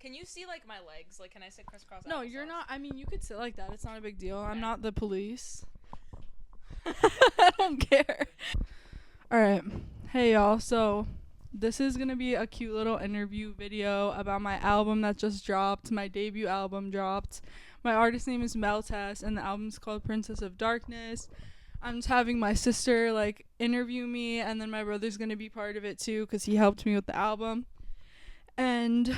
Can you see like my legs? Like, can I sit crisscross? No, you're applesauce? not. I mean, you could sit like that. It's not a big deal. I'm Okay. not the police. I don't care. All right. Hey, y'all. So, this is going to be a cute little interview video about my album that just dropped. My debut album dropped. My artist name is Meltess, and the album's called Princess of Darkness. I'm just having my sister, like, interview me, and then my brother's going to be part of it, too, because he helped me with the album. And,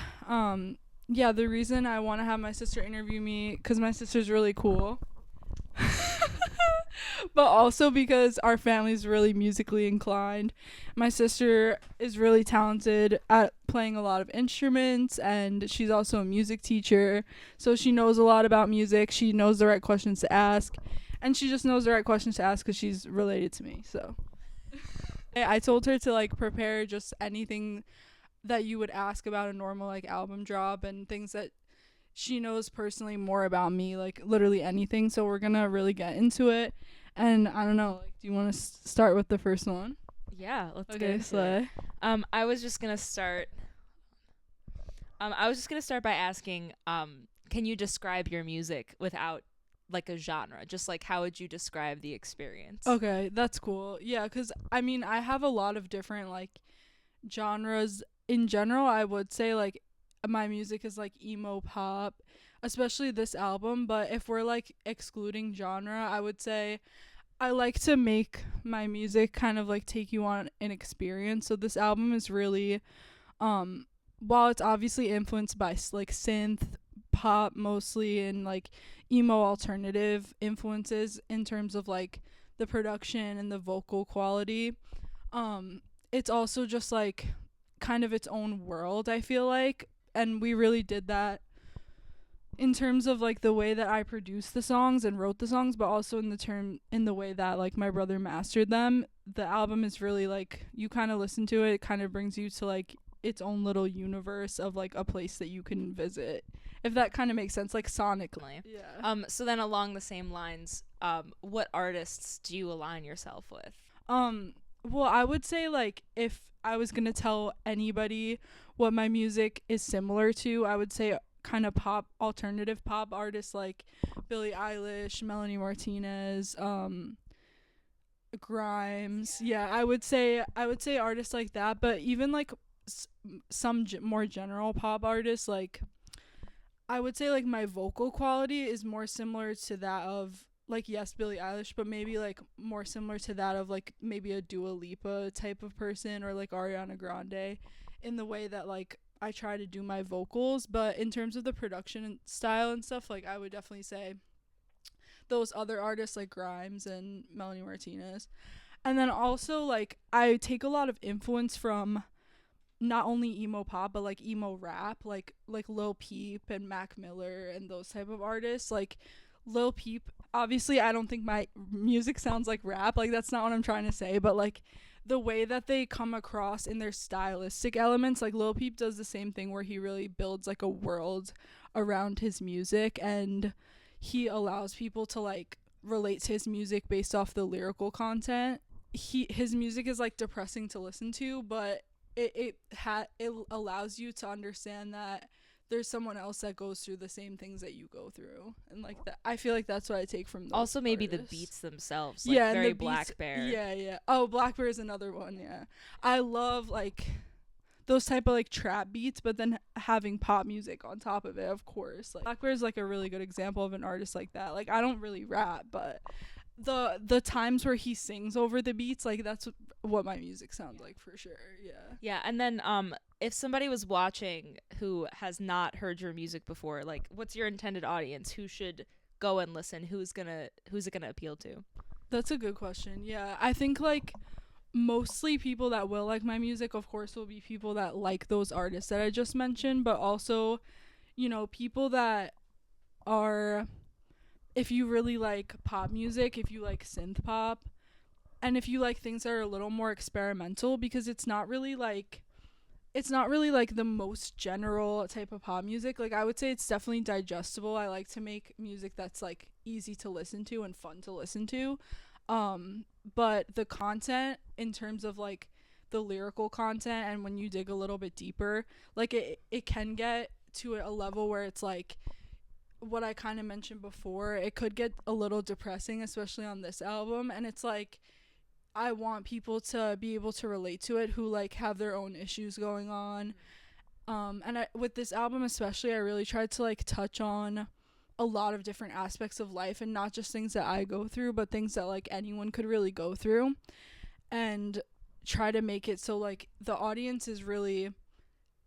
yeah, the reason I want to have my sister interview me, because my sister's really cool. But also because our family's really musically inclined. My sister is really talented at playing a lot of instruments, and she's also a music teacher. So she knows a lot about music. She knows the right questions to ask, and she just knows the right questions to ask because she's related to me. So I told her to like prepare just anything that you would ask about a normal like album drop, and things that she knows personally more about me, like literally anything. So we're gonna really get into it. And I don't know, like, do you want to start with the first one? Yeah, let's get Okay, into it. Slay. I was just gonna start. I was just gonna start by asking, can you describe your music without like a genre? Just like how would you describe the experience? Okay, that's cool. Yeah, because I mean, I have a lot of different like genres. In general, I would say like my music is like emo pop, especially this album. But if we're like excluding genre, I would say I like to make my music kind of like take you on an experience. So this album is really, while it's obviously influenced by like synth pop mostly and like emo alternative influences in terms of like the production and the vocal quality, it's also just like kind of its own world, I feel like. And we really did that in terms of like the way that I produced the songs and wrote the songs, but also in the way that like my brother mastered them. The album is really like, you kind of listen to it, it kind of brings you to like its own little universe of like a place that you can visit, if that kind of makes sense, like sonically. Yeah. So then along the same lines, what artists do you align yourself with? Well, I would say like if I was gonna tell anybody what my music is similar to, I would say kind of pop, alternative pop artists like Billie Eilish, Melanie Martinez, Grimes. Yeah, I would say artists like that, but even like some more general pop artists, like I would say like my vocal quality is more similar to that of like, yes, Billie Eilish, but maybe like more similar to that of like maybe a Dua Lipa type of person, or like Ariana Grande, in the way that like I try to do my vocals. But in terms of the production and style and stuff, like I would definitely say those other artists like Grimes and Melanie Martinez. And then also like I take a lot of influence from not only emo pop but like emo rap, like Lil Peep and Mac Miller and those type of artists. Like Lil Peep, obviously I don't think my music sounds like rap, like that's not what I'm trying to say, but like the way that they come across in their stylistic elements, like Lil Peep does the same thing where he really builds like a world around his music, and he allows people to like relate to his music based off the lyrical content. His music is like depressing to listen to, but it allows you to understand that there's someone else that goes through the same things that you go through, and like that, I feel like that's what I take from those Also, maybe the artists. beats themselves, like Yeah, and very the beats. Black Bear. Yeah. Oh, Black Bear is another one. Yeah, I love like those type of like trap beats, but then having pop music on top of it, of course. Like Black Bear is like a really good example of an artist like that. Like I don't really rap, but the times where he sings over the beats, like that's what my music sounds like for sure. Yeah. Yeah, and then if somebody was watching who has not heard your music before, like what's your intended audience? Who should go and listen? Who's it gonna appeal to? That's a good question. Yeah, I think like mostly people that will like my music, of course, will be people that like those artists that I just mentioned, but also, people that are, if you really like pop music, if you like synth pop, and if you like things that are a little more experimental, because it's not really like the most general type of pop music. Like I would say it's definitely digestible. I like to make music that's like easy to listen to and fun to listen to. But the content in terms of like the lyrical content, and when you dig a little bit deeper, like it can get to a level where it's like what I kind of mentioned before. It could get a little depressing, especially on this album, and it's like I want people to be able to relate to it who like have their own issues going on. And with this album especially, I really tried to like touch on a lot of different aspects of life, and not just things that I go through, but things that like anyone could really go through, and try to make it so like the audience is really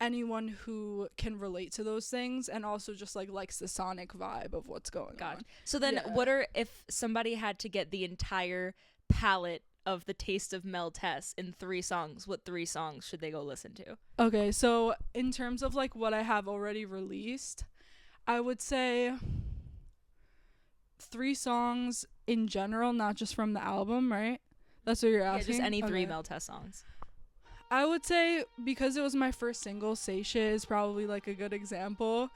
anyone who can relate to those things, and also just like likes the sonic vibe of what's going on. So then Yeah. if somebody had to get the entire palette of the Taste of Mel Tess in 3 songs, what 3 songs should they go listen to? Okay, so in terms of like what I have already released, I would say 3 songs in general, not just from the album, right? That's what you're Yeah, asking? just any 3 Okay. Mel Tess songs. I would say, because it was my first single, Seisha is probably like a good example.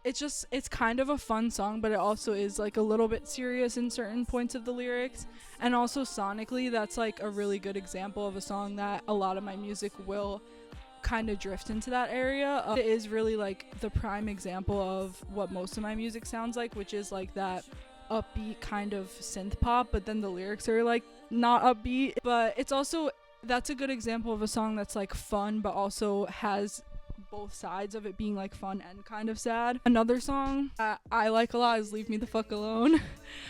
It's kind of a fun song, but it also is like a little bit serious in certain points of the lyrics. And also sonically, that's like a really good example of a song that a lot of my music will kind of drift into that area. It is really like the prime example of what most of my music sounds like, which is like that upbeat kind of synth pop, but then the lyrics are like not upbeat. But it's also, that's a good example of a song that's like fun, but also has both sides of it being like fun and kind of sad. Another song that I like a lot is Leave Me the Fuck Alone.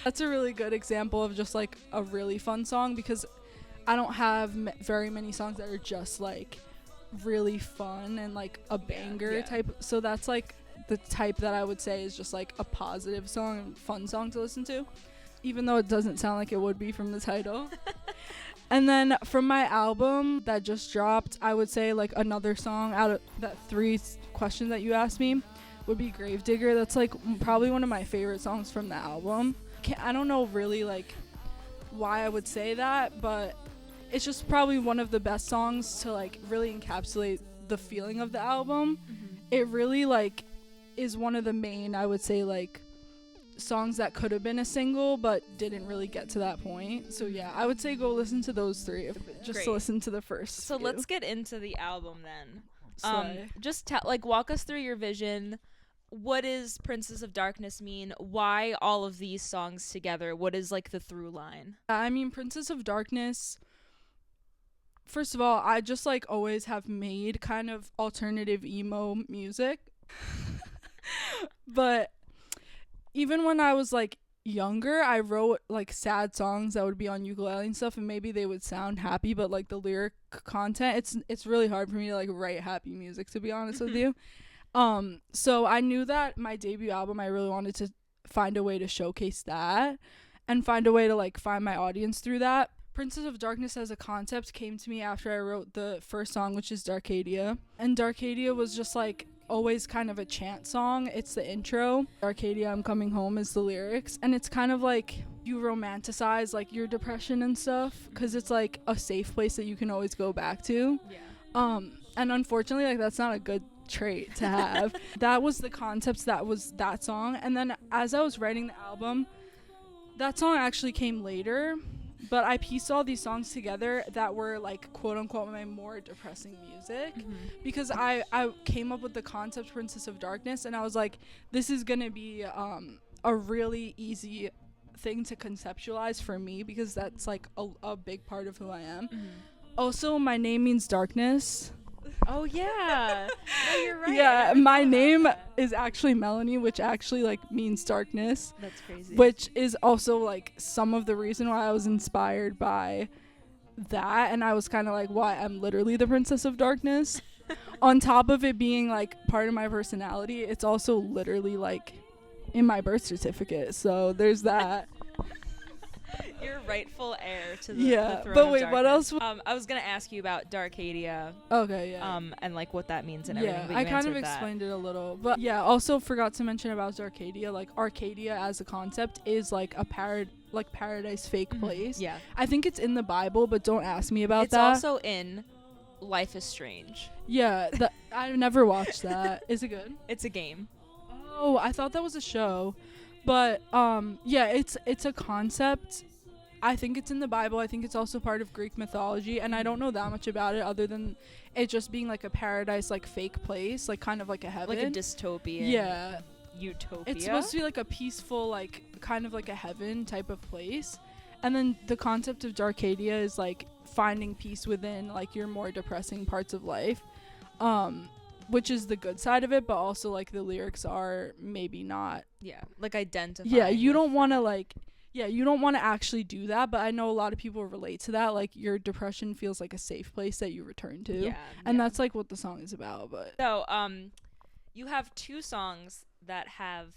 That's a really good example of just like a really fun song, because I don't have very many songs that are just like really fun and like a banger type. So that's like the type that I would say is just like a positive song and fun song to listen to, even though it doesn't sound like it would be from the title. And then from my album that just dropped, I would say like another song out of that 3 questions that you asked me would be Gravedigger. That's like probably one of my favorite songs from the album. I don't know really like why I would say that, but it's just probably one of the best songs to like really encapsulate the feeling of the album. It really like is one of the main, I would say, like songs that could have been a single but didn't really get to that point. So yeah, I would say go listen to those 3 just Great. to listen to the first So few. let's get into the album then. Slay. Just like walk us through your vision. What does Princess of Darkness mean? Why all of these songs together? What is like the through line? I mean, Princess of Darkness, first of all, I just like always have made kind of alternative emo music. But even when I was like younger, I wrote like sad songs that would be on ukulele and stuff, and maybe they would sound happy, but like the lyric content, it's really hard for me to like write happy music, to be honest with you. So I knew that my debut album, I really wanted to find a way to showcase that and find a way to like find my audience through that. Princess of Darkness as a concept came to me after I wrote the first song, which is Darkadia. And Darkadia was just like always kind of a chant song. It's the intro. Arcadia, I'm coming home is the lyrics, and it's kind of like you romanticize like your depression and stuff, because it's like a safe place that you can always go back to. And unfortunately, like that's not a good trait to have. That was the concept, that was that song. And then as I was writing the album, that song actually came later, but I pieced all these songs together that were like quote unquote my more depressing music, because I came up with the concept Princess of Darkness, and I was like, this is gonna be a really easy thing to conceptualize for me, because that's like a big part of who I am. Also, my name means darkness. Oh yeah. No, you're right. Yeah, my name is actually Melanie, which actually like means darkness. That's crazy. Which is also like some of the reason why I was inspired by that, and I was kind of like, why I'm literally the Princess of Darkness. On top of it being like part of my personality, it's also literally like in my birth certificate, so there's that. Your rightful heir to the Yeah, throne but of wait, what darkness. else I was gonna ask you about Darkadia, Okay, yeah. and like what that means and everything. Yeah, But I you kind of answered that. explained it a little, but yeah, also forgot to mention about Arcadia. Like Arcadia as a concept is like a paradise fake place. Yeah, I think it's in the Bible, but don't ask me about it's that. also in Life is Strange. Yeah, I've never watched that. Is it good? It's a game. Oh, I thought that was a show. But yeah, it's a concept I think it's in the Bible. I think it's also part of Greek mythology, and I don't know that much about it other than it just being like a paradise, like fake place, like kind of like a heaven. Like a dystopian. Yeah. Utopia. It's supposed to be like a peaceful, like kind of like a heaven type of place. And then the concept of Darkadia is like finding peace within like your more depressing parts of life. Which is the good side of it, but also like the lyrics are maybe not. Yeah, like identifying. Yeah, you don't want to like. Yeah, you don't want to actually do that, but I know a lot of people relate to that. Like, your depression feels like a safe place that you return to. Yeah. And that's, like, what the song is about. But so, you have 2 songs that have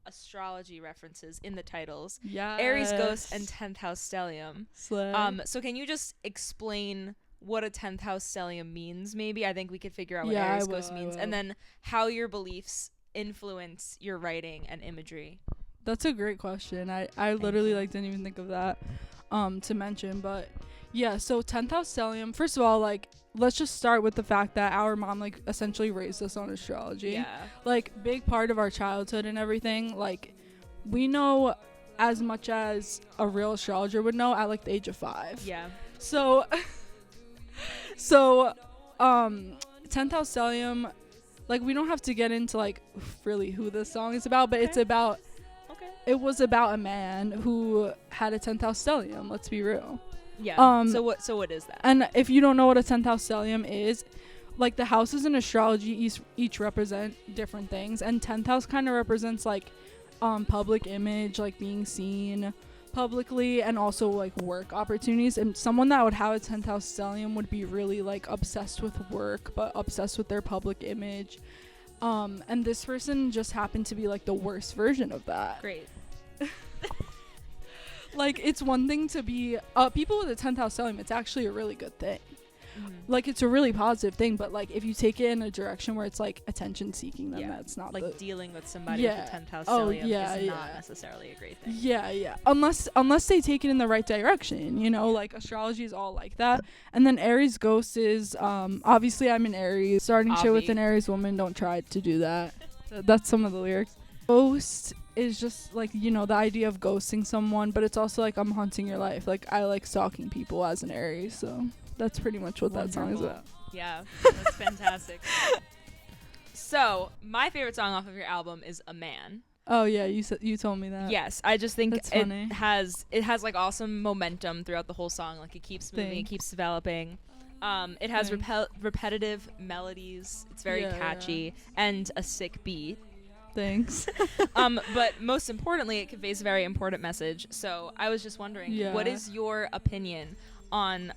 astrology references in the titles. yeah, Aries Ghost and 10th House Stellium. Slay. So can you just explain what a 10th House Stellium means, maybe? I think we could figure out what Yeah, Aries I will, Ghost means. I will. And then how your beliefs influence your writing and imagery. That's a great question. I literally like didn't even think of that to mention, but yeah, so 10th house stellium, first of all, like let's just start with the fact that our mom like essentially raised us on astrology. Yeah. Like big part of our childhood and everything. Like we know as much as a real astrologer would know at like the age of 5. Yeah. So 10th house stellium, like we don't have to get into like really who this song is about, but it's about it was about a man who had a 10th house stellium, let's be real. Yeah. So what is that? And if you don't know what a 10th house stellium is, like the houses in astrology each represent different things, and 10th house kind of represents like public image, like being seen publicly, and also like work opportunities. And someone that would have a 10th house stellium would be really like obsessed with work, but obsessed with their public image. And this person just happened to be like the worst version of that. Great. Like it's one thing to be people with a 10th house stellium, it's actually a really good thing. Like it's a really positive thing, but like if you take it in a direction where it's like attention seeking, then that's not like dealing with somebody Yeah. with a 10th house Oh, stellium yeah, is yeah. not necessarily a great thing. Yeah. Unless they take it in the right direction, you know, like astrology is all like that. And then Aries ghost is obviously I'm an Aries. Starting shit with Obvi. an Aries woman, don't try to do that. That's some of the lyrics. Ghost is just like, you know, the idea of ghosting someone, but it's also like I'm haunting your life. Like I like stalking people as an Aries, so that's pretty much what that song is about. Yeah, that's fantastic. So, my favorite song off of your album is A Man. Oh yeah, you told me that. Yes, I just think That's it funny. has like awesome momentum throughout the whole song. Like it keeps moving, it keeps developing. It has repetitive melodies. It's very catchy and a sick beat. Thanks. But most importantly, it conveys a very important message. So I was just wondering, what is your opinion on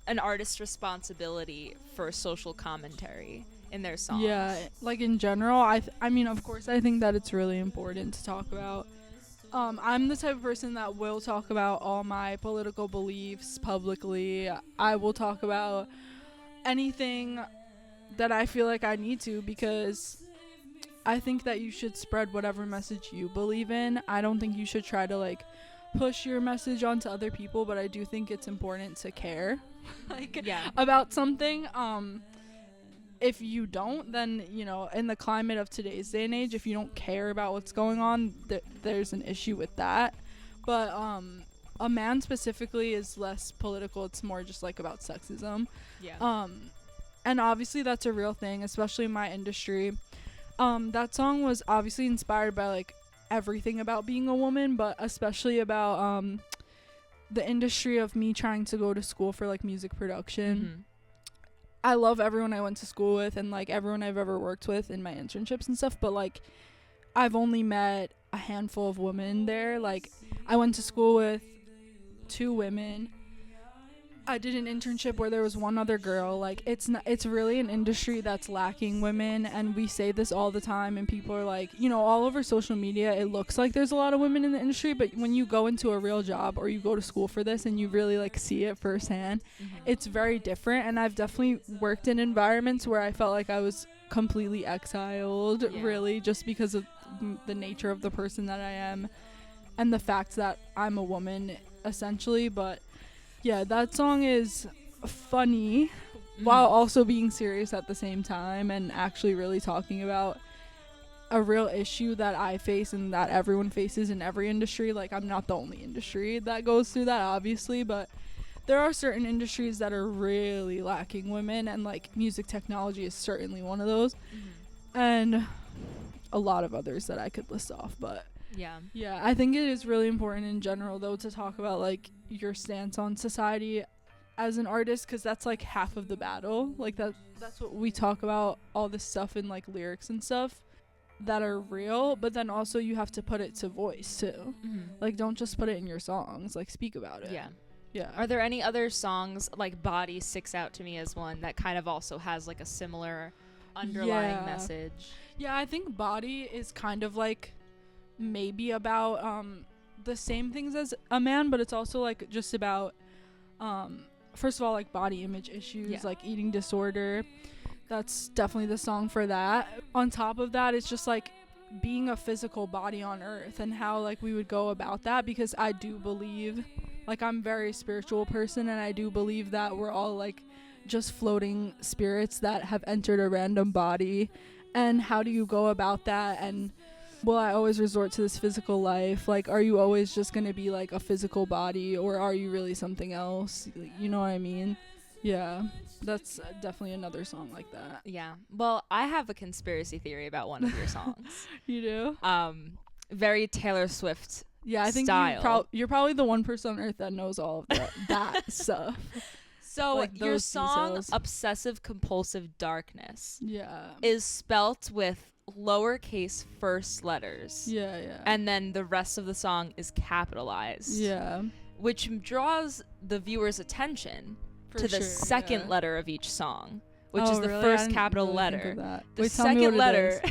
an artist's responsibility for social commentary in their songs? Yeah, like in general, I mean, of course, I think that it's really important to talk about. I'm the type of person that will talk about all my political beliefs publicly. I will talk about anything that I feel like I need to, because I think that you should spread whatever message you believe in. I don't think you should try to like push your message onto other people, but I do think it's important to care about something. If you don't, then, you know, in the climate of today's day and age, if you don't care about what's going on, there's an issue with that. But A Man specifically is less political. It's more just like about sexism. Yeah. And obviously that's a real thing, especially in my industry. That song was obviously inspired by like everything about being a woman, but especially about the industry of me trying to go to school for like music production. Mm-hmm. I love everyone I went to school with and like everyone I've ever worked with in my internships and stuff, but like I've only met a handful of women there. Like I went to school with 2 women. I did an internship where there was 1 other girl. Like it's really an industry that's lacking women, and we say this all the time, and people are like, you know, all over social media it looks like there's a lot of women in the industry, but when you go into a real job or you go to school for this and you really like see it firsthand, it's very different. And I've definitely worked in environments where I felt like I was completely exiled, really, just because of the nature of the person that I am and the fact that I'm a woman essentially. But yeah, that song is funny while also being serious at the same time, and actually really talking about a real issue that I face and that everyone faces in every industry. Like, I'm not the only industry that goes through that, obviously, but there are certain industries that are really lacking women, and like music technology is certainly one of those, and a lot of others that I could list off. But yeah, I think it is really important in general though to talk about like your stance on society as an artist, because that's like half of the battle. Like that's what we talk about, all this stuff in like lyrics and stuff that are real, but then also you have to put it to voice too. Like, don't just put it in your songs, like speak about it. Yeah. Are there any other songs, like Body sticks out to me as one that kind of also has like a similar underlying message? Yeah, I think Body is kind of like maybe about the same things as A Man, but it's also like just about first of all, like body image issues, like eating disorder. That's definitely the song for that. On top of that, it's just like being a physical body on earth and how like we would go about that, because I do believe, like, I'm a very spiritual person, and I do believe that we're all like just floating spirits that have entered a random body. And how do you go about that? And will I always resort to this physical life? Like, are you always just gonna be like a physical body, or are you really something else? You know what I mean? Yeah, that's definitely another song like that. Yeah. Well, I have a conspiracy theory about one of your songs. You do? Very Taylor Swift. Yeah, I think you're probably the one person on earth that knows all of that stuff. So like your song details. Obsessive Compulsive Darkness Yeah. is spelt with lowercase first letters. Yeah. And then the rest of the song is capitalized. Yeah. Which draws the viewer's attention to the second letter of each song, which is the first capital letter. The second letter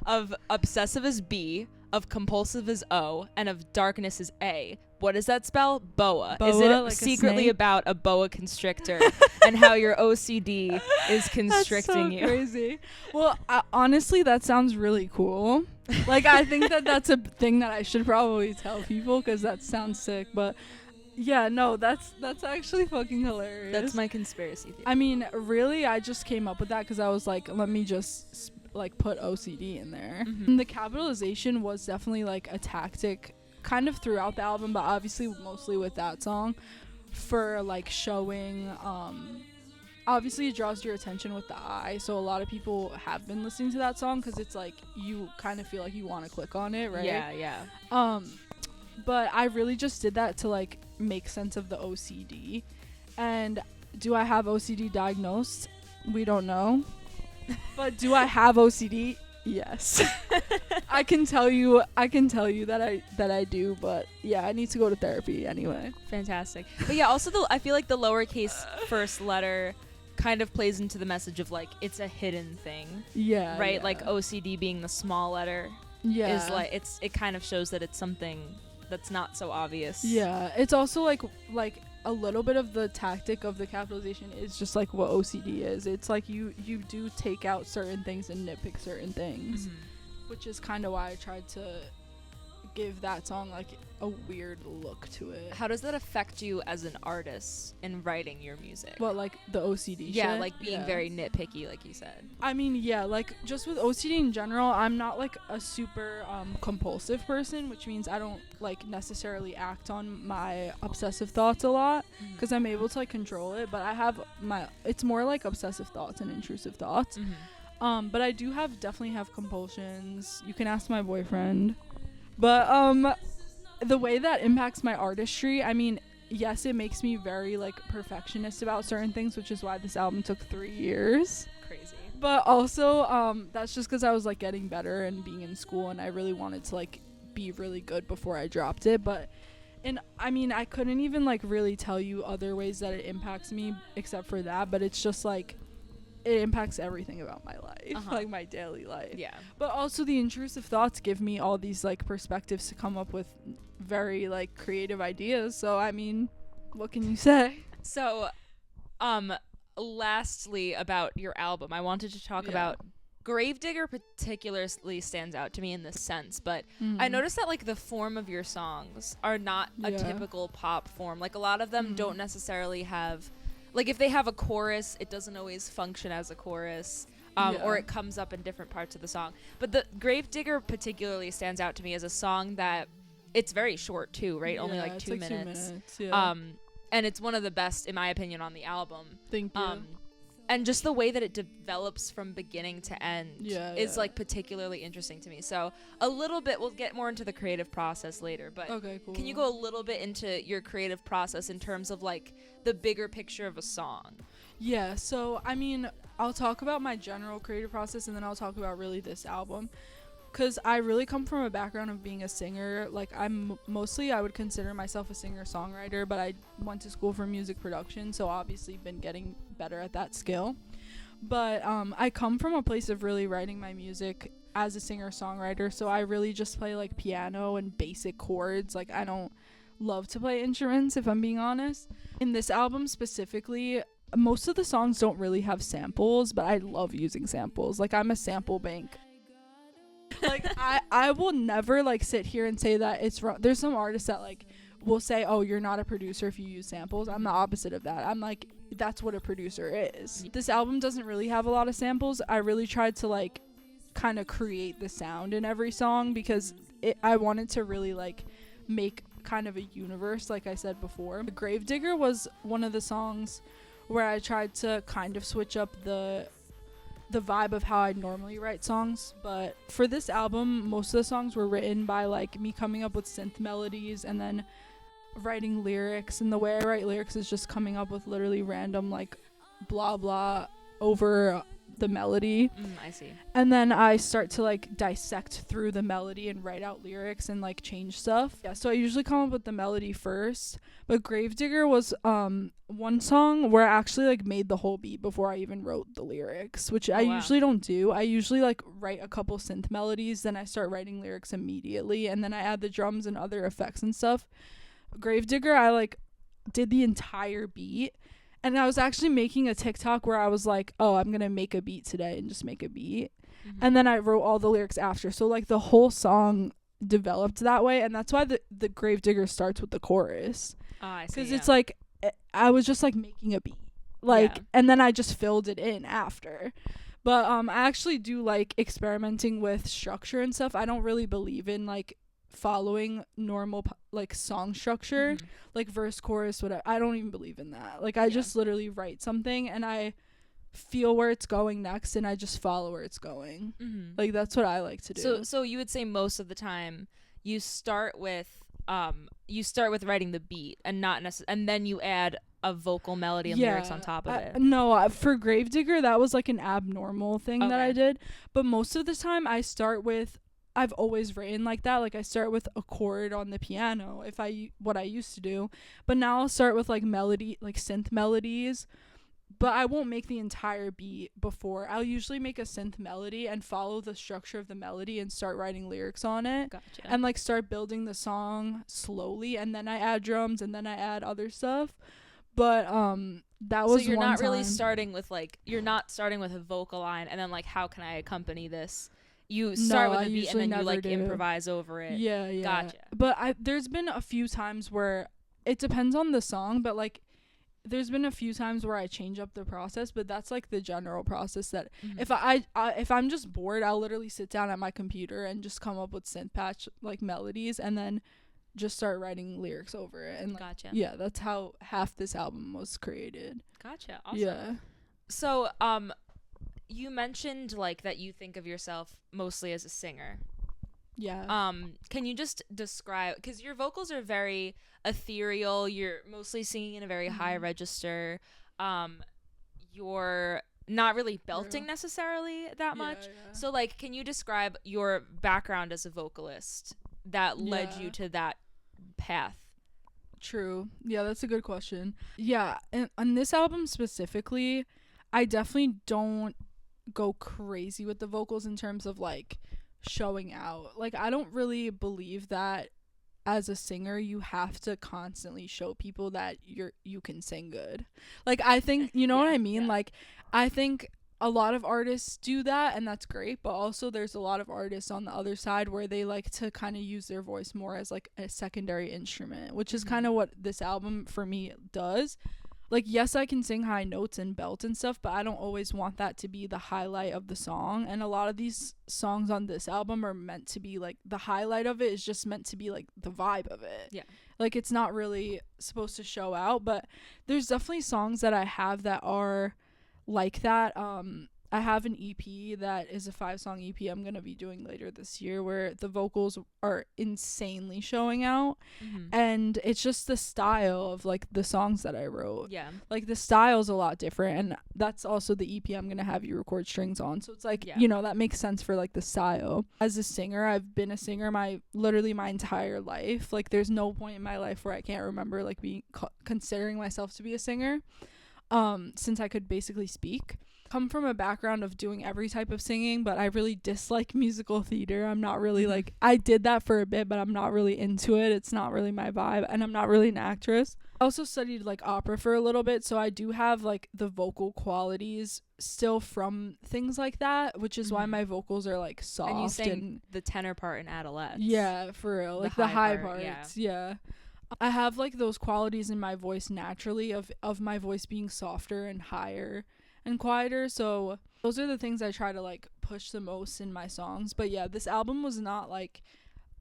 of obsessive is B, of compulsive is O, and of darkness is A. What does that spell? Boa. Is it like secretly about a boa constrictor and how your OCD is constricting That's so you? Crazy. Well, honestly, that sounds really cool. Like, I think that's a thing that I should probably tell people, because that sounds sick. But yeah, no, that's actually fucking hilarious. That's my conspiracy theory. I mean, really, I just came up with that because I was like, let me just like put OCD in there. And the capitalization was definitely like a tactic kind of throughout the album, but obviously mostly with that song, for like showing obviously it draws your attention with the eye, so a lot of people have been listening to that song because it's like you kind of feel like you want to click on it, right? Yeah. But I really just did that to like make sense of the OCD. And do I have OCD diagnosed? We don't know. But do I have OCD? Yes. I can tell you that I do, but yeah, I need to go to therapy anyway. Fantastic. But yeah, also I feel like the lowercase first letter kind of plays into the message of like it's a hidden thing. Yeah. Right? Yeah. Like OCD being the small letter. Yeah. Is like it kind of shows that it's something that's not so obvious. Yeah. It's also like a little bit of the tactic of the capitalization is just like what OCD is. It's like you do take out certain things and nitpick certain things, which is kind of why I tried to give that song like a weird look to it. How does that affect you as an artist in writing your music? What, like the OCD yeah, shit? like being very nitpicky, like you said. I mean, yeah, like just with OCD in general, I'm not like a super compulsive person, which means I don't like necessarily act on my obsessive thoughts a lot because I'm able to like control it, but I have it's more like obsessive thoughts and intrusive thoughts. But I do definitely have compulsions. You can ask my boyfriend. But the way that impacts my artistry, I mean, yes, it makes me very like perfectionist about certain things, which is why this album took 3 years. Crazy. But also that's just because I was like getting better and being in school, and I really wanted to like be really good before I dropped it. But I mean, I couldn't even like really tell you other ways that it impacts me except for that, but it's just like it impacts everything about my life, like my daily life. Yeah. But also the intrusive thoughts give me all these like perspectives to come up with very like creative ideas. So I mean, what can you say? So lastly about your album, I wanted to talk about Gravedigger particularly stands out to me in this sense, but I noticed that like the form of your songs are not a typical pop form. Like a lot of them don't necessarily have, like if they have a chorus, it doesn't always function as a chorus. or it comes up in different parts of the song. But the Gravedigger particularly stands out to me as a song that it's very short too, right? Only like 2 minutes. 2 minutes. Yeah. And it's one of the best, in my opinion, on the album. Thank you. And just the way that it develops from beginning to end is like particularly interesting to me. So a little bit, we'll get more into the creative process later, but okay, cool. Can you go a little bit into your creative process in terms of like the bigger picture of a song? Yeah, so I mean, I'll talk about my general creative process and then I'll talk about really this album. Because I really come from a background of being a singer. Like, I'm mostly, I would consider myself a singer-songwriter, but I went to school for music production, so obviously been getting better at that skill. But I come from a place of really writing my music as a singer-songwriter, so I really just play, like, piano and basic chords. Like, I don't love to play instruments, if I'm being honest. In this album specifically, most of the songs don't really have samples, but I love using samples. Like, I'm a sample bank. Like I will never like sit here and say that it's wrong. There's some artists that like will say, oh, you're not a producer if you use samples. I'm the opposite of that. I'm like, that's what a producer is. This album doesn't really have a lot of samples. I really tried to like kind of create the sound in every song because I wanted to really like make kind of a universe, like I said before. Gravedigger was one of the songs where I tried to kind of switch up the vibe of how I normally write songs. But for this album, most of the songs were written by like me coming up with synth melodies and then writing lyrics, and the way I write lyrics is just coming up with literally random like blah blah over the melody. I see. And then I start to like dissect through the melody and write out lyrics and like change stuff. Yeah, so I usually come up with the melody first. But Gravedigger was one song where I actually like made the whole beat before I even wrote the lyrics, which I usually don't do. I usually like write a couple synth melodies, then I start writing lyrics immediately, and then I add the drums and other effects and stuff. Gravedigger, I like did the entire beat. And I was actually making a TikTok where I was like, oh, I'm going to make a beat today and just make a beat. Mm-hmm. And then I wrote all the lyrics after. So, like, the whole song developed that way. And that's why the Gravedigger starts with the chorus. Oh, I see. Because it's like, I was just, like, making a beat. Like, and then I just filled it in after. But I actually do like experimenting with structure and stuff. I don't really believe in, like, following normal like song structure, like verse, chorus, whatever. I don't even believe in that. Like I just literally write something and I feel where it's going next and I just follow where it's going. Like that's what I like to do. So you would say most of the time you start with writing the beat and not and then you add a vocal melody and lyrics on top of it. No, for Gravedigger that was like an abnormal thing that I did, but most of the time I've always written like that. Like I start with a chord on the piano what I used to do, but now I'll start with like melody, like synth melodies, but I won't make the entire beat before. I'll usually make a synth melody and follow the structure of the melody and start writing lyrics on it. Gotcha. And like start building the song slowly, and then I add drums and then I add other stuff. But that was so you're not really starting with like, you're not starting with a vocal line and then like how can I accompany this? You start with a beat and then you like improvise over it. Yeah. Gotcha. But there's been a few times where it depends on the song, but like there's been a few times where I change up the process, but that's like the general process that if I'm just bored, I'll literally sit down at my computer and just come up with synth patch like melodies and then just start writing lyrics over it. And like, gotcha. Yeah, that's how half this album was created. Gotcha. Awesome. Yeah. So you mentioned like that you think of yourself mostly as a singer. Yeah. Can you just describe, because your vocals are very ethereal, you're mostly singing in a very high register, you're not really belting necessarily that much. So like, can you describe your background as a vocalist that led you to that path? True. Yeah, that's a good question. Yeah, and on this album specifically, I definitely don't go crazy with the vocals in terms of like showing out. Like I don't really believe that as a singer you have to constantly show people that you can sing good. Like I think, you know what I mean? Like I think a lot of artists do that and that's great, but also there's a lot of artists on the other side where they like to kind of use their voice more as like a secondary instrument, which is kind of what this album for me does. like, yes, I can sing high notes and belt and stuff, but I don't always want that to be the highlight of the song. And a lot of these songs on this album are meant to be like, the highlight of it is just meant to be like the vibe of it. Yeah. Like, it's not really supposed to show out, but there's definitely songs that I have that are like that. I have an EP that is a 5-song EP I'm going to be doing later this year where the vocals are insanely showing out. And it's just the style of like the songs that I wrote. Yeah. Like the style's a lot different, and that's also the EP I'm going to have you record strings on. So it's like, you know, that makes sense for like the style. As a singer, I've been a singer literally my entire life. Like there's no point in my life where I can't remember like being considering myself to be a singer. Since I could basically speak. Come from a background of doing every type of singing, but I really dislike musical theater. I'm not really like, I did that for a bit, but I'm not really into it. It's not really my vibe, and I'm not really an actress. I also studied like opera for a little bit, so I do have like the vocal qualities still from things like that, which is why my vocals are like soft. And you sang the tenor part in Adolescence. Yeah, for real. Like the high parts. Yeah. I have like those qualities in my voice naturally of my voice being softer and higher and quieter, so those are the things I try to like push the most in my songs. But yeah, this album was not like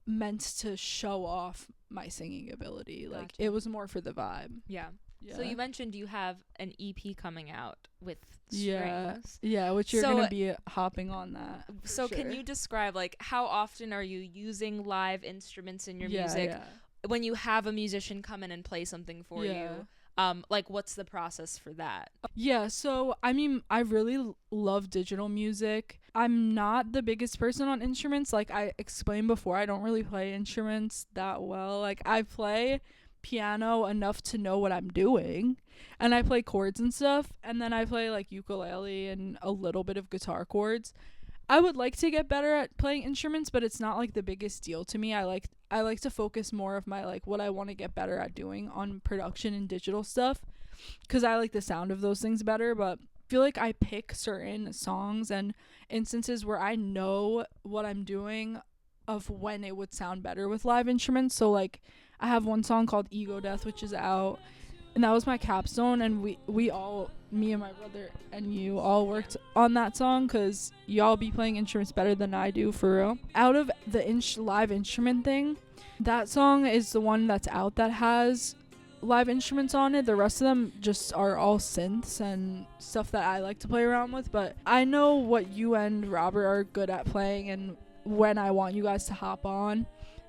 meant to show off my singing ability. Like it was more for the vibe. Yeah. So you mentioned you have an EP coming out with strings. Yeah, which you're gonna be hopping on that. So sure. Can you describe like how often are you using live instruments in your music? When you have a musician come in and play something for you? Like what's the process for that? Yeah, so I mean, I really love digital music. I'm not the biggest person on instruments. Like I explained before, I don't really play instruments that well. Like I play piano enough to know what I'm doing, and I play chords and stuff, and then I play like ukulele and a little bit of guitar chords. I would like to get better at playing instruments, but it's not like the biggest deal to me. I like to focus more of my like what I want to get better at doing on production and digital stuff, because I like the sound of those things better. But I feel like I pick certain songs and instances where I know what I'm doing of when it would sound better with live instruments. So like I have one song called Ego Death, which is out, and that was my capstone, and we all, me and my brother and you, all worked on that song because y'all be playing instruments better than I do, for real. Out of the live instrument thing, that song is the one that's out that has live instruments on it. The rest of them just are all synths and stuff that I like to play around with, but I know what you and Robert are good at playing and when I want you guys to hop on,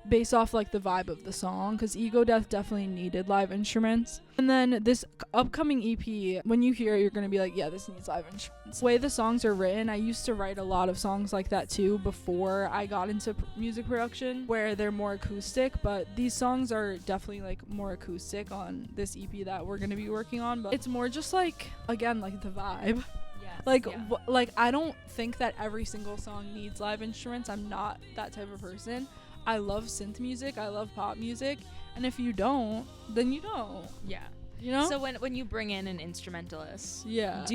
based off like the vibe of the song, because Ego Death definitely needed live instruments. And then this upcoming EP, when you hear it, you're gonna be like, yeah, this needs live instruments. The way the songs are written, I used to write a lot of songs like that too before I got into music production, where they're more acoustic, but these songs are definitely like more acoustic on this EP that we're gonna be working on. But it's more just like, again, like the vibe. Like, like I don't think that every single song needs live instruments. I'm not that type of person. I love synth music, I love pop music, and if you don't, then you don't. Yeah. You know? So when you bring in an instrumentalist, yeah,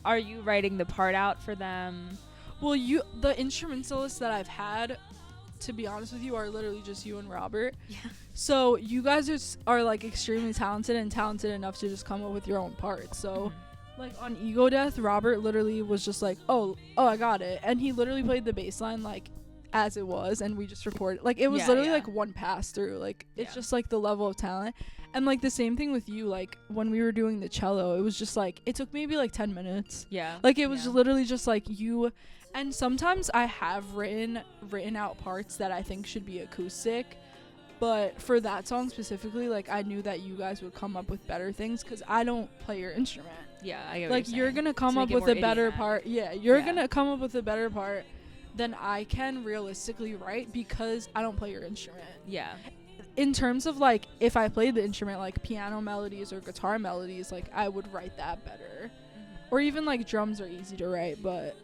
are you writing the part out for them? Well, the instrumentalists that I've had, to be honest with you, are literally just you and Robert. Yeah. So you guys are like extremely talented enough to just come up with your own parts. So like on Ego Death, Robert literally was just like, oh, I got it, and he literally played the bass line like as it was, and we just recorded. Like it was literally like one pass through. Like it's just like the level of talent. And like the same thing with you, like when we were doing the cello, it was just like it took maybe like 10 minutes. Yeah. Like it was literally just like you. And sometimes I have written out parts that I think should be acoustic, but for that song specifically, like I knew that you guys would come up with better things because I don't play your instrument. Yeah, I get like what you're gonna come up with a better part. Yeah, you're gonna come up with a better part than I can realistically write because I don't play your instrument. Yeah. In terms of like if I played the instrument, like piano melodies or guitar melodies, like I would write that better. Or even like drums are easy to write, but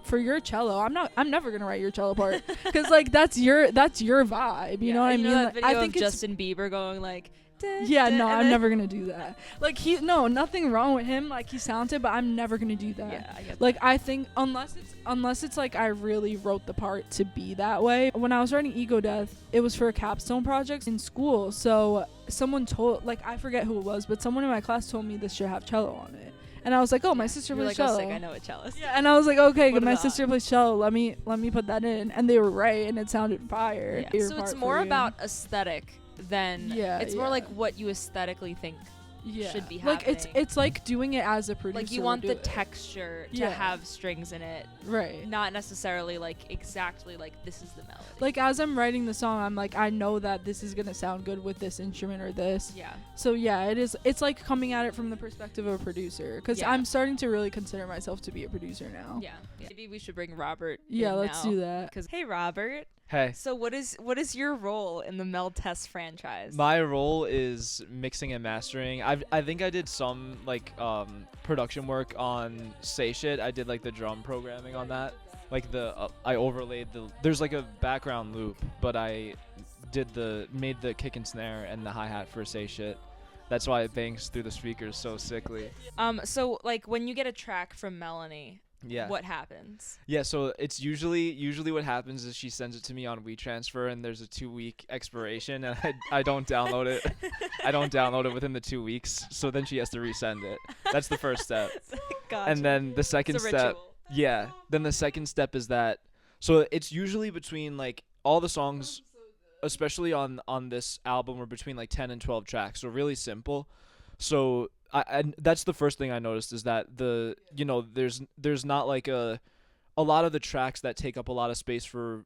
for your cello, I'm never gonna write your cello part because like that's your vibe. You know what I mean? That like, video I think of Justin Bieber going like, Yeah, no, I'm never gonna do that. Like nothing wrong with him. Like he's talented, but I'm never gonna do that. Yeah, I get Like that. I think unless it's like I really wrote the part to be that way. When I was writing Ego Death, it was for a capstone project in school. So someone told, like I forget who it was, but someone in my class told me this should have cello on it. And I was like, oh, my sister You're plays like, cello. oh, sick, I know a cellist. Yeah, and I was like, okay, What are my the sister odds? plays cello. Let me put that in. And they were right, and it sounded fire. Yeah. Favorite So it's part more for you. about aesthetic than it's more yeah. like what you aesthetically think should be like happening. it's like doing it as a producer. Like you want would the do it. texture to Yeah. have strings in it, right. not necessarily like exactly like this is the melody. Like as I'm writing the song, I'm like, I know that this is gonna sound good with this instrument or this. yeah. So yeah, it is. It's like coming at it from the perspective of a producer, because Yeah. I'm starting to really consider myself to be a producer now. Yeah. Maybe we should bring Robert. Yeah, in let's now. do that. Cause hey, Robert. Hey. So what is your role in the Mel Test franchise? My role is mixing and mastering. I think I did some like production work on Say Shit. I did like the drum programming on that. Like I overlaid there's like a background loop, but I made the kick and snare and the hi-hat for Say Shit. That's why it bangs through the speakers so sickly. So like when you get a track from Melanie, Yeah. what happens? Yeah, so it's usually what happens is she sends it to me on WeTransfer, and there's a 2-week expiration, and I don't download it. I don't download it within the 2 weeks, so then she has to resend it. That's the first step. Gotcha. And then the second It's a step, ritual. yeah. Then the second step is that, so it's usually between like all the songs, especially on this album, are between like 10 and 12 tracks. So really simple. So and that's the first thing I noticed is that there's not like a lot of the tracks that take up a lot of space for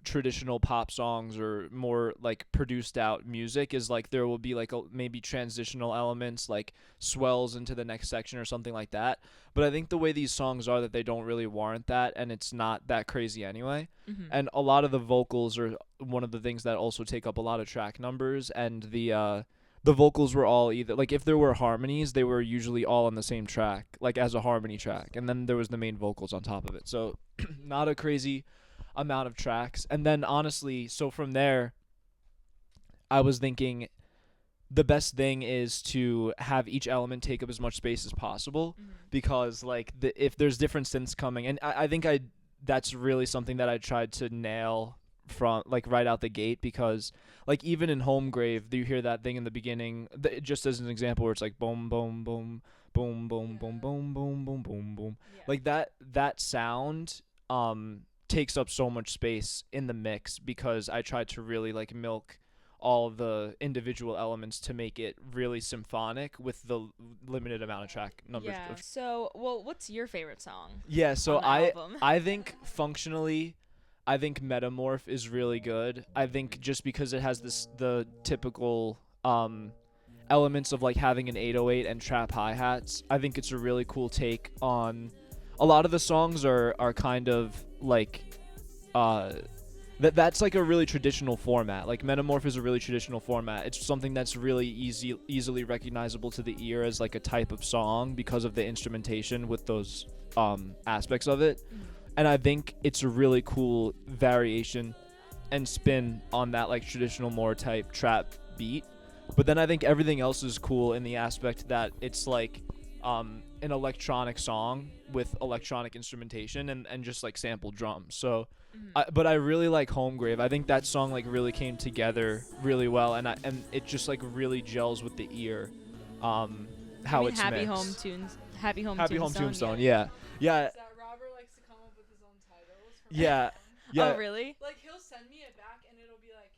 traditional pop songs or more like produced out music is like there will be like maybe transitional elements like swells into the next section or something like that. But I think the way these songs are that they don't really warrant that, and it's not that crazy anyway. Mhm. And a lot of the vocals are one of the things that also take up a lot of track numbers, and the vocals were all either like if there were harmonies, they were usually all on the same track, like as a harmony track, and then there was the main vocals on top of it. So not a crazy amount of tracks. And then honestly, so from there I was thinking the best thing is to have each element take up as much space as possible, because like if there's different synths coming, and I think that's really something that I tried to nail from like right out the gate, because like even in Homegrave you hear that thing in the beginning, just as an example, where it's like boom boom boom boom boom boom boom boom boom boom boom, like that sound takes up so much space in the mix, because I tried to really like milk all the individual elements to make it really symphonic with the limited amount of track numbers. Yeah. So, well, what's your favorite song? Yeah, so on the album? I think functionally, I think Metamorph is really good. I think just because it has the typical elements of like having an 808 and trap hi-hats, I think it's a really cool take on a lot of the songs are kind of like that's like a really traditional format. Like Metamorph is a really traditional format. It's something that's really easily recognizable to the ear as like a type of song because of the instrumentation with those aspects of it. And I think it's a really cool variation and spin on that like traditional more type trap beat. But then I think everything else is cool in the aspect that it's like an electronic song with electronic instrumentation and just like sampled drums. So but I really like Homegrave. I think that song like really came together really well, and it just like really gels with the ear. How it's Happy mixed. Home Tunes. Happy Home Happy Home Tombstone. Tombstone. Yeah. That Robert likes to come up with his own titles. From Yeah. Yeah. Oh, really? Like he'll send me it back and it'll be like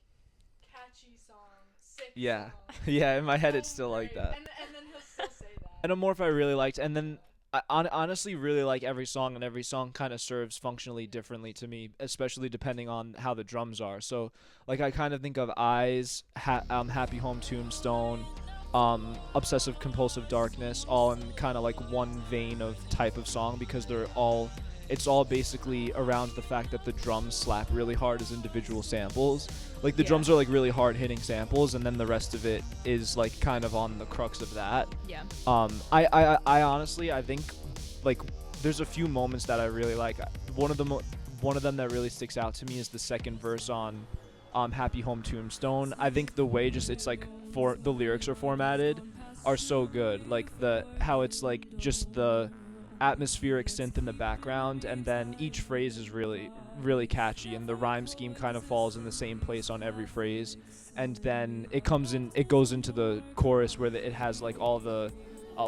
catchy song, sick Yeah. song. Yeah, in my head it's still like Right. that. And then he'll still say that. Metamorph I really liked, and then I honestly really like every song, and every song kind of serves functionally differently to me, especially depending on how the drums are. So like I kind of think of Eyes, Happy Home Tombstone, Obsessive Compulsive Darkness, all in kind of like one vein of type of song, because it's all basically around the fact that the drums slap really hard as individual samples. Like the drums are like really hard hitting samples, and then the rest of it is like kind of on the crux of that. Yeah. I honestly I think like there's a few moments that I really like. One of them that really sticks out to me is the second verse on Happy Home Tombstone. I think the way just it's like for the lyrics are formatted are so good. Like how it's like just the atmospheric synth in the background, and then each phrase is really really catchy, and the rhyme scheme kind of falls in the same place on every phrase, and then it goes into the chorus where it has like all the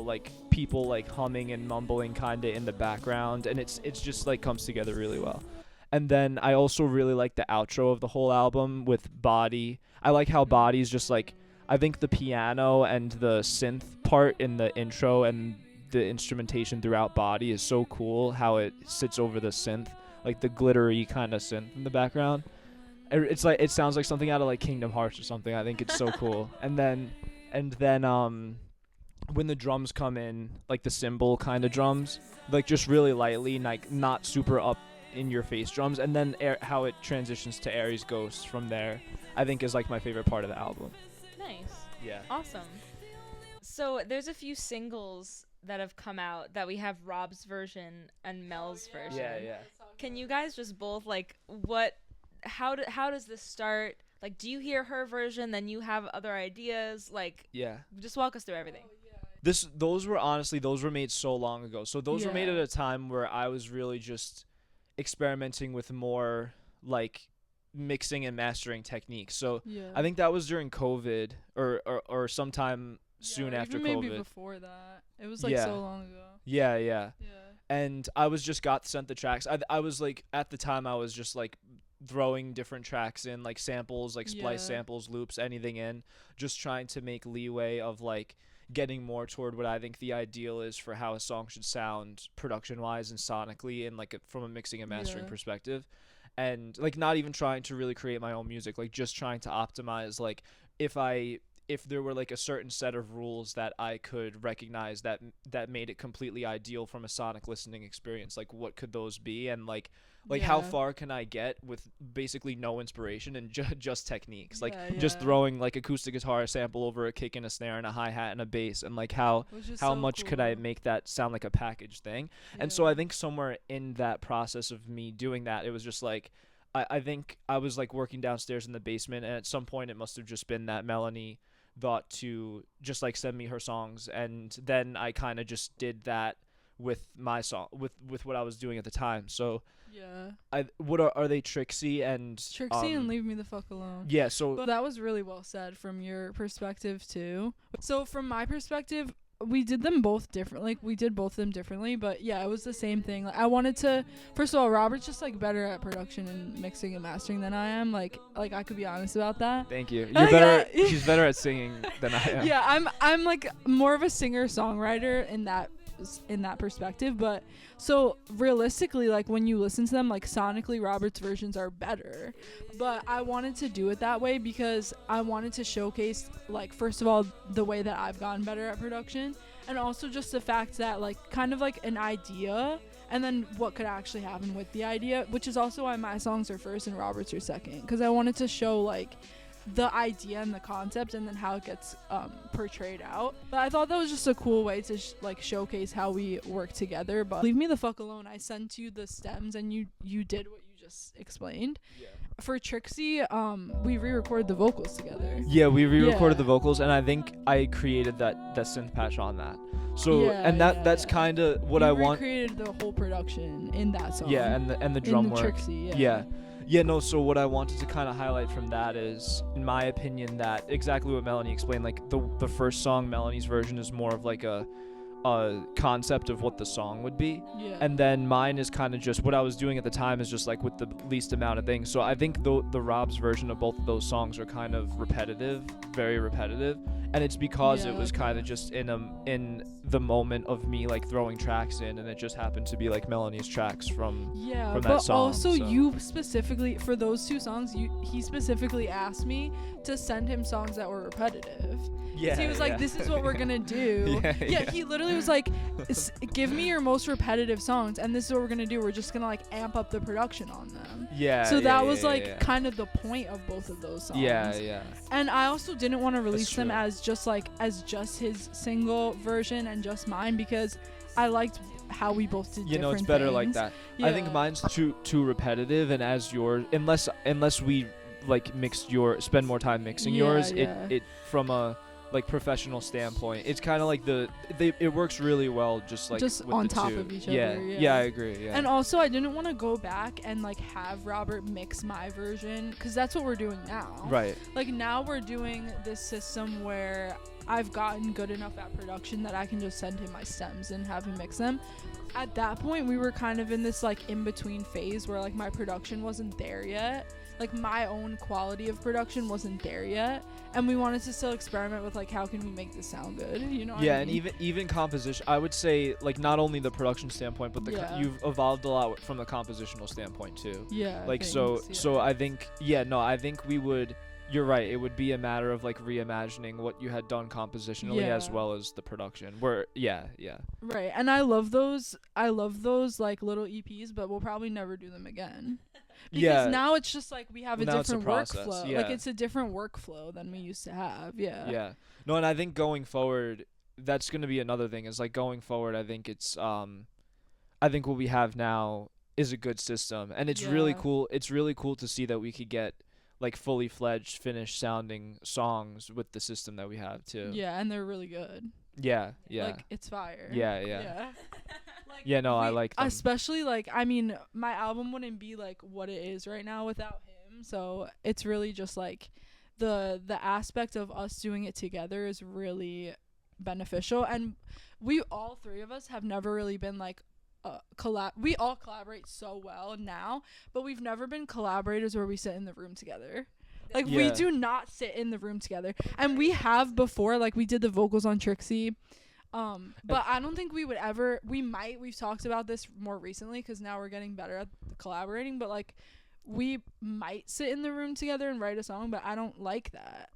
like people like humming and mumbling kind of in the background, and it's just like comes together really well. And then I also really like the outro of the whole album with Body. I like how Body's just like, I think the piano and the synth part in the intro and the instrumentation throughout Body is so cool, how it sits over the synth, like the glittery kind of synth in the background. It's like, it sounds like something out of like Kingdom Hearts or something. I think it's so cool. And then when the drums come in, like the cymbal kind of drums, like just really lightly, like not super up in your face drums, and then how it transitions to Aries Ghost from there, I think is like my favorite part of the album. Nice. Yeah. Awesome. So there's a few singles that have come out that we have Rob's version and Mel's version. Yeah. Can you guys just both like how does this start? Like, do you hear her version, then you have other ideas? Like, Yeah. just walk us through everything. Those were made so long ago. So those were made at a time where I was really just experimenting with more like mixing and mastering techniques. So I think that was during COVID or sometime soon after even COVID. Maybe before that. It was like so long ago. Yeah. And I was just sent the tracks. I was like, at the time I was just like throwing different tracks in, like samples, like splice samples, loops, anything in, just trying to make leeway of like getting more toward what I think the ideal is for how a song should sound production wise and sonically, and like from a mixing and mastering perspective. And like not even trying to really create my own music, like just trying to optimize, like if there were like a certain set of rules that I could recognize that made it completely ideal from a sonic listening experience, like what could those be, and like how far can I get with basically no inspiration and just techniques, like just throwing like acoustic guitar sample over a kick and a snare and a hi-hat and a bass, and like how much could I make that sound like a package thing. And so I think somewhere in that process of me doing that, it was just like I think I was like working downstairs in the basement, and at some point it must have just been that Melanie thought to just like send me her songs, and then I kind of just did that with my song with what I was doing at the time. So what are they Trixie and Leave Me the Fuck Alone. Yeah, so but that was really well said from your perspective too. So from my perspective, we did them both different. Like we did both of them differently, but yeah, it was the same thing. Like I wanted to, first of all, Robert's just like better at production and mixing and mastering than I am. Like I could be honest about that. Thank you. You're better. She's better at singing than I am. Yeah, I'm like more of a singer songwriter in that perspective. But so realistically, like when you listen to them, like sonically Robert's versions are better, but I wanted to do it that way because I wanted to showcase, like, first of all, the way that I've gotten better at production, and also just the fact that like kind of like an idea and then what could actually happen with the idea, which is also why my songs are first and Robert's are second, because I wanted to show like the idea and the concept and then how it gets portrayed out. But I thought that was just a cool way to like showcase how we work together. But Leave Me the Fuck Alone, I sent you the stems and you did what you just explained. For Trixie, we re-recorded the vocals together. Yeah, we re-recorded the vocals, and I think I created that synth patch on that. So that's kind of what I want. You recreated the whole production in that song. Yeah, and the drum work. Trixie, Yeah, no, so what I wanted to kind of highlight from that is, in my opinion, that exactly what Melanie explained, like the first song, Melanie's version, is more of like a concept of what the song would be. And then mine is kind of just what I was doing at the time is just like with the least amount of things. So I think the Rob's version of both of those songs are kind of repetitive, very repetitive. And it's because it was kind of just in the moment of me like throwing tracks in, and it just happened to be like Melanie's tracks from that but song. Also you specifically for those two songs, he specifically asked me to send him songs that were repetitive. Yeah, he was like, this is what we're gonna do. He literally was like, give me your most repetitive songs, and this is what we're gonna do. We're just gonna like amp up the production on them. So that was kind of the point of both of those songs. And I also didn't want to release them as just his single version and just mine, because I liked how we both did different it's better things. like that. I think mine's too repetitive, and as yours, unless we like spend more time mixing Yeah, yours. yeah. It from a like professional standpoint, it's kind of like it works really well just like Just with on the top two. of each Yeah, other, yeah. yeah, I agree. Yeah. And also, I didn't want to go back and like have Robert mix my version, because that's what we're doing now. Right. Like now we're doing this system where I've gotten good enough at production that I can just send him my stems and have him mix them. At that point, we were kind of in this like in between phase where like my production wasn't there yet. Like my own quality of production wasn't there yet, and we wanted to still experiment with like how can we make this sound good, you know what Yeah, I mean? and even composition, I would say like not only the production standpoint, but Yeah. you've evolved a lot from the compositional standpoint too. Yeah, Like thanks, so yeah. I think I think we would, you're right, it would be a matter of like reimagining what you had done compositionally as Yeah. well as the production. Where yeah. Right, and I love those like little EPs, but we'll probably never do them again. Because Yeah. now it's just like we have a Now it's a different process, workflow. yeah. Like it's a different workflow than we used to have. Yeah. Yeah. No, and I think going forward, that's going to be another thing is like going forward, I think it's I think what we have now is a good system, and it's really Yeah. cool. It's really cool to see that we could get like fully fledged finished sounding songs with the system that we have too. Yeah, and they're really good. Yeah. Like it's fire. Yeah. Like, Yeah, no, I like them. especially like I mean, my album wouldn't be like what it is right now without him. So it's really just like the aspect of us doing it together is really beneficial, and we all three of us have never really been like we all collaborate so well now, but we've never been collaborators where we sit in the room together. Like we Yeah. do not sit in the room together, and we have before. Like we did the vocals on Trixie, but I don't think we would ever. We've talked about this more recently because now we're getting better at collaborating. But like we might sit in the room together and write a song, but I don't like that.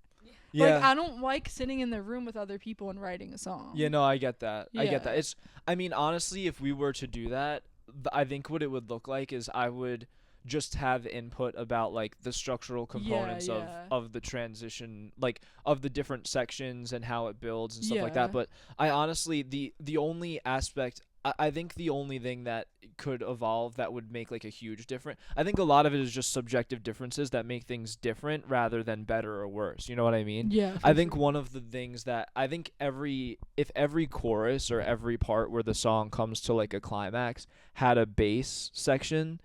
Yeah. Like I don't like sitting in the room with other people and writing a song. Yeah, no, I get that. I get that. Yeah. I mean, honestly, if we were to do that, I think what it would look like is I would just have input about like the structural components yeah. of the transition, like of the different sections and how it builds and stuff like Yeah. that. But I honestly, the only aspect, I think the only thing that could evolve that would make like a huge difference, I think a lot of it is just subjective differences that make things different rather than better or worse. You know what I mean? Yeah. I think one of the things that I think if every chorus or every part where the song comes to like a climax had a bass section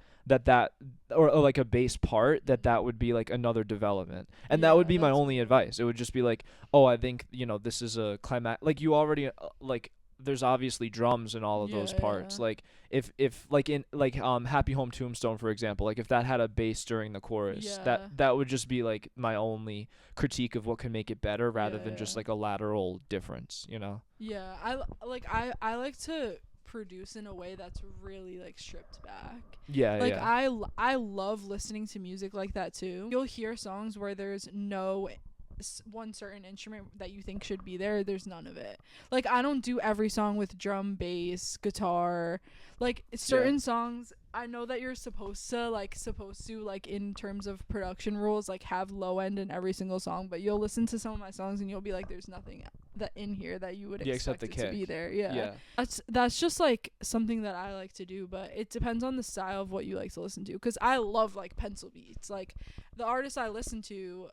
or like a bass part, that would be like another development, and that Yeah, would be my that's only advice. It would just be like, oh, I think this is a climax, like you already like there's obviously drums in all of those parts. Yeah. Like if like in like Happy Home Tombstone, for example, like if that had a bass during the chorus, Yeah. that would just be like my only critique of what can make it better rather than just Yeah. like a lateral difference, Yeah, I like to produce in a way that's really like stripped back. Yeah, Like yeah. I love listening to music like that too. You'll hear songs where there's no one certain instrument that you think should be there. There's none of it. Like I don't do every song with drum, bass, guitar. Like certain songs, I know that you're supposed to like in terms of production rules like have low end in every single song, but you'll listen to some of my songs and you'll be like there's nothing that in here that you would except expect the it to be kick. there. Yeah. That's just like something that I like to do, but it depends on the style of what you like to listen to, cuz I love like pencil beats. Like the artists I listen to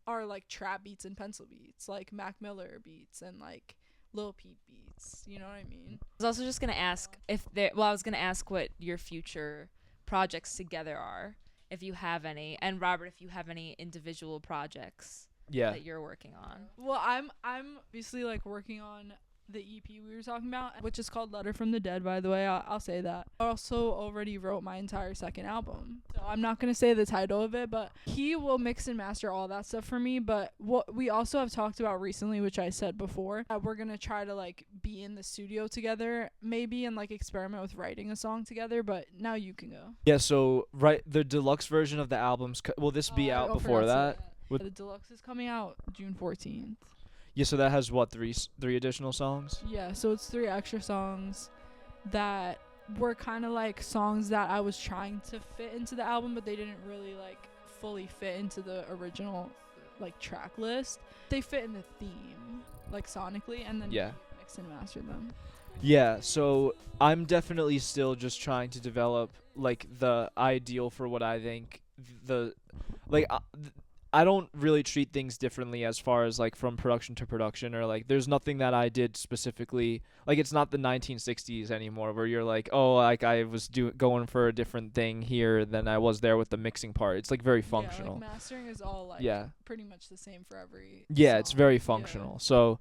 are like trap beats and pencil beats, like Mac Miller beats and like Lil Peep beats, you know what I mean? I was also just gonna ask I was gonna ask what your future projects together are, if you have any, and Robert, if you have any individual projects Yeah. that you're working on. Well, I'm obviously like working on the EP we were talking about, which is called Letter from the Dead, by the way. I'll say that. I also already wrote my entire second album, so I'm not going to say the title of it, but he will mix and master all that stuff for me. But what we also have talked about recently, which I said before, that we're going to try to like be in the studio together maybe and like experiment with writing a song together. But now you can go. Yeah, so the deluxe version of the album's will this be out before that? With- The deluxe is coming out June 14th. Yeah, so that has what, three additional songs? Yeah, so it's 3 extra songs that were kind of like songs that I was trying to fit into the album, but they didn't really like fully fit into the original like track list. They fit in the theme, like sonically, and then Yeah. we mix and master them. Yeah, so I'm definitely still just trying to develop like the ideal for what I think like I don't really treat things differently as far as like from production to production, or like there's nothing that I did specifically. Like it's not the 1960s anymore where you're like, oh, like I was going for a different thing here than I was there with the mixing part. It's like very functional. Yeah, like mastering is all like Yeah. pretty much the same for every Yeah, it's song. very Yeah. functional. So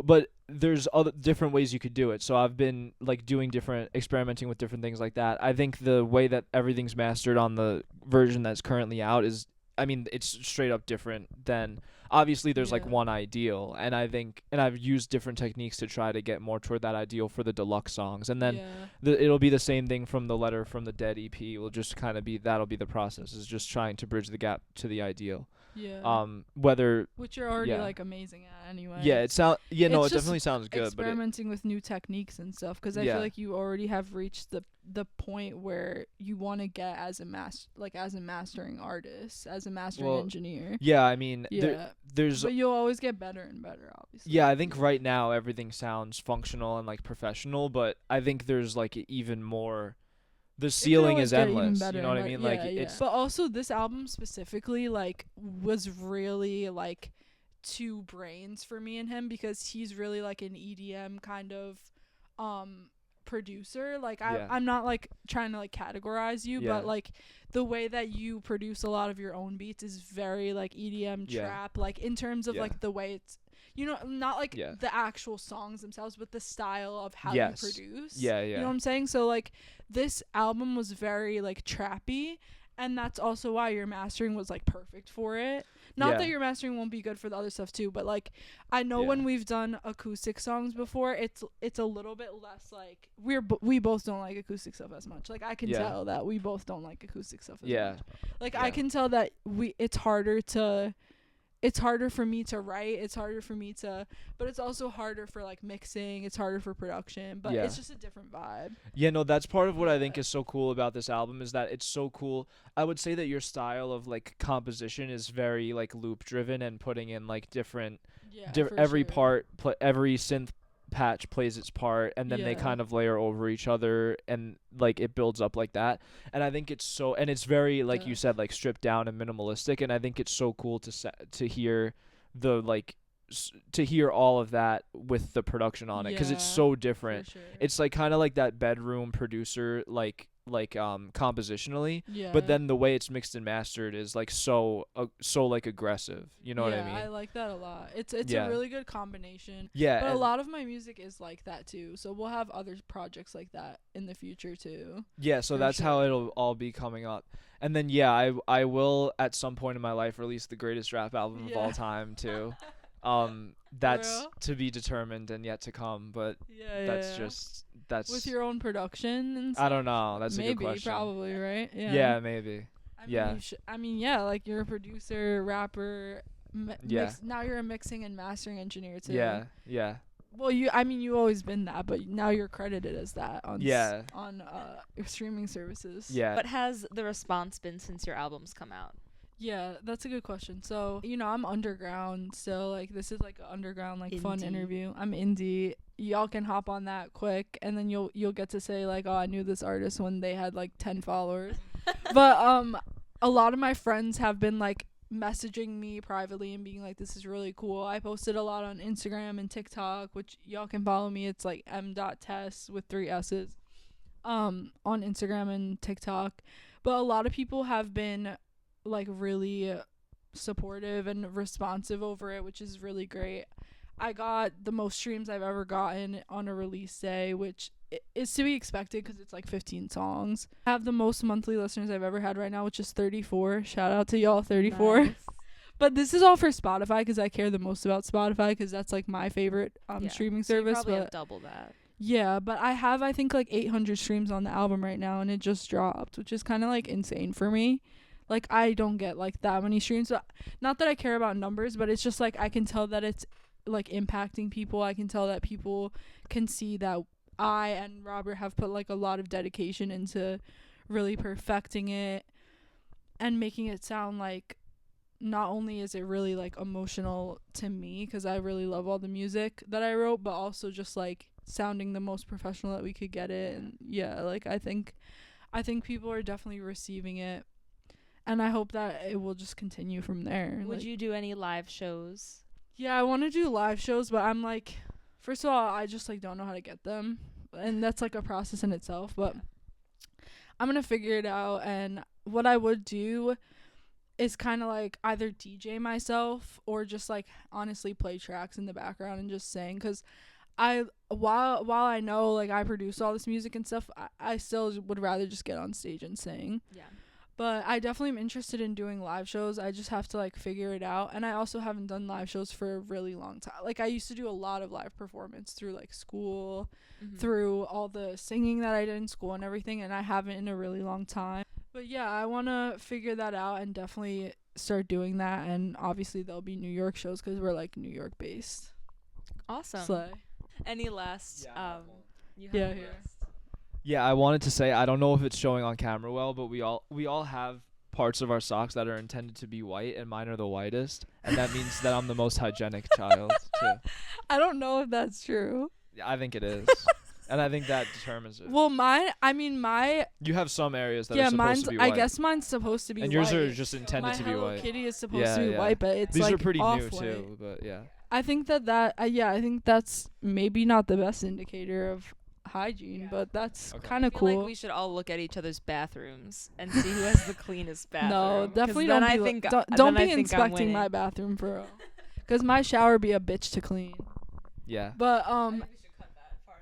but there's other different ways you could do it. So I've been like doing experimenting with different things like that. I think the way that everything's mastered on the version that's currently out is, I mean, it's straight up different than, obviously there's like Yeah. one ideal, and I think, and I've used different techniques to try to get more toward that ideal for the deluxe songs. And then Yeah. it'll be the same thing from the Letter from the Dead EP. Will just kind of be, that'll be the process, is just trying to bridge the gap to the ideal. Yeah. Whether Which you're already yeah. like amazing at anyway. yeah, it sound yeah, no, it's it just definitely sounds good, but experimenting with new techniques and stuff, because I Yeah. feel like you already have reached the point where you want to get as a mastering artist, as a mastering Well, engineer. yeah, I mean, Yeah. there's But you'll always get better and better, obviously. yeah, I think right now everything sounds functional and like professional, but I think there's like even more. The It could ceiling always is get even endless. better You know what and I mean? better. Like Yeah, it's But also this album specifically like was really like two brains for me and him, because he's really like an EDM kind of producer. Like Yeah. I'm not like trying to like categorize you, Yeah. but like the way that you produce a lot of your own beats is very like EDM Yeah. trap, like in terms of Yeah. like the way it's, you know, not like Yeah. the actual songs themselves, but the style of how Yes. you produce. Yeah, You know yeah. what I'm saying? So like this album was very like trappy, and that's also why your mastering was like perfect for it. Not Yeah. that your mastering won't be good for the other stuff too, but like I know Yeah. when we've done acoustic songs before, it's a little bit less like we both don't like acoustic stuff as much. Like I can Yeah. tell that we both don't like acoustic stuff as Yeah. much. Like Yeah. I can tell that it's harder for me to write, it's harder for me to, but it's also harder for like mixing, it's harder for production, but Yeah. it's just a different vibe. Yeah, no, that's part of what I think is so cool about this album, is that it's so cool. I would say that your style of like composition is very like loop driven, and putting in like different Yeah, every every synth patch plays its part, and then they Yeah. kind of layer over each other, and like it builds up like that. And I think and it's very, like you Yeah. said, like stripped down and minimalistic, and I think it's so cool to hear the like to hear all of that with the production on it, because it's Yeah, so for different. sure. It's like kind of like that bedroom producer like compositionally, Yeah. but then the way it's mixed and mastered is like so like aggressive, you know what I mean? I like that a lot. It's Yeah. a really good combination. Yeah, But a and- lot of my music is like that too. So we'll have other projects like that in the future too. Yeah, so For that's how sure. it'll all be coming up. And then yeah, I will at some point in my life release the greatest rap album of all Yeah. time too. That's real? to be determined and yet to come, but Yeah, that's just that's with your own production and stuff. I don't know. That's a Maybe, good question. probably, right? Yeah, maybe. I mean, yeah. yeah, like you're a producer, rapper. Yeah. Now you're a mixing and mastering engineer too. Yeah, yeah. Well, you always been that, but now you're credited as that on Yeah. on streaming services. Yeah. What has the response been since your album's come out? Yeah, that's a good question. So, I'm underground, so like this is like an underground like fun Indie. interview. I'm indie. Y'all can hop on that quick, and then you'll get to say like, oh, I knew this artist when they had like 10 followers. But a lot of my friends have been like messaging me privately and being like, this is really cool. I posted a lot on Instagram and TikTok, which y'all can follow me. It's like m.tess with 3 s's on Instagram and TikTok. But a lot of people have been like really supportive and responsive over it, which is really great. I got the most streams I've ever gotten on a release day, which is to be expected because it's like 15 songs. I have the most monthly listeners I've ever had right now, which is 34. Shout out to y'all, 34. Nice. But this is all for Spotify because I care the most about Spotify because that's like my favorite Yeah. streaming So you service. probably But have double that. yeah, but I have I think like 800 streams on the album right now, and it just dropped, which is kind of like insane for me. Like I don't get like that many streams. But not that I care about numbers, but it's just like I can tell that it's like impacting people. I can tell that people can see that I and Robert have put like a lot of dedication into really perfecting it and making it sound like not only is it really like emotional to me because I really love all the music that I wrote, but also just like sounding the most professional that we could get it. And yeah, like I think people are definitely receiving it. and I hope that it will just continue from there. Would like, you do any live shows? Yeah, I want to do live shows, but I'm like, first of all, I just like don't know how to get them, and that's like a process in itself. But I'm gonna figure it out, and what I would do is kind of like either DJ myself or just like honestly play tracks in the background and just sing, cause while I know like I produce all this music and stuff, I still would rather just get on stage and sing. Yeah. But I definitely am interested in doing live shows. I just have to like figure it out. And I also haven't done live shows for a really long time. Like I used to do a lot of live performance through like school, through all the singing that I did in school and everything, and I haven't in a really long time. But yeah, I want to figure that out and definitely start doing that. And obviously there'll be New York shows because we're like New York based. Awesome. Slay. Any last you have Yeah, a here. list? Yeah, I wanted to say, I don't know if it's showing on camera well, but we all have parts of our socks that are intended to be white, and mine are the whitest, and that means that I'm the most hygienic child too. I don't know if that's true. Yeah, I think it is. And I think that determines it. Well, my You have some areas that are yeah, supposed mine's to be white. I guess mine's supposed to be and white. yours are just intended My to be Hello white. Kitty is supposed Yeah, to be yeah. white, but it's These like are pretty new off-white. too, but yeah. I think I think that's maybe not the best indicator of hygiene, but that's Okay. kind I of feel cool. like we should all look at each other's bathrooms and see who has the cleanest bathroom. No, 'cause definitely then don't I be think don't then I be think I'm inspecting my winning. bathroom for real. Cuz my shower be a bitch to clean. Yeah. But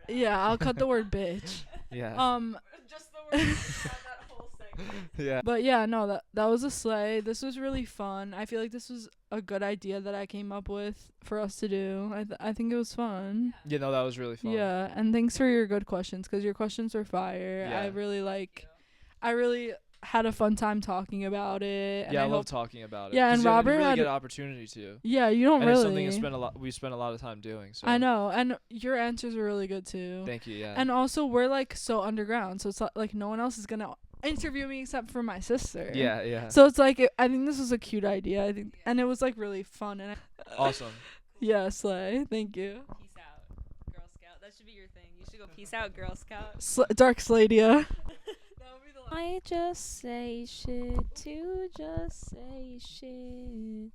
yeah, I'll cut the word bitch. Yeah. Just the word that whole segment. Yeah. But yeah, no, that was a sleigh. This was really fun. I feel like this was a good idea that I came up with for us to do. I think it was fun. Yeah, no, that was really fun. Yeah, and thanks for your good questions, because your questions were fire. Yeah. I really had a fun time talking about it. And Yeah, I I love hope, talking about it. Yeah, 'Cause and you Robert really had- get an opportunity to. yeah, you don't And it's really. something we spent a lot of time doing. So I know, and your answers were really good too. Thank you. Yeah. And also, we're like so underground, so it's like no one else is gonna interview me except for my sister. yeah, yeah. So it's like I think this was a cute idea. I think, and it was like really fun. And Awesome. yeah, slay. Thank you. Peace out, Girl Scout. That should be your thing. You should go peace out, Girl Scout. Dark Sladia. I just say shit to just say shit.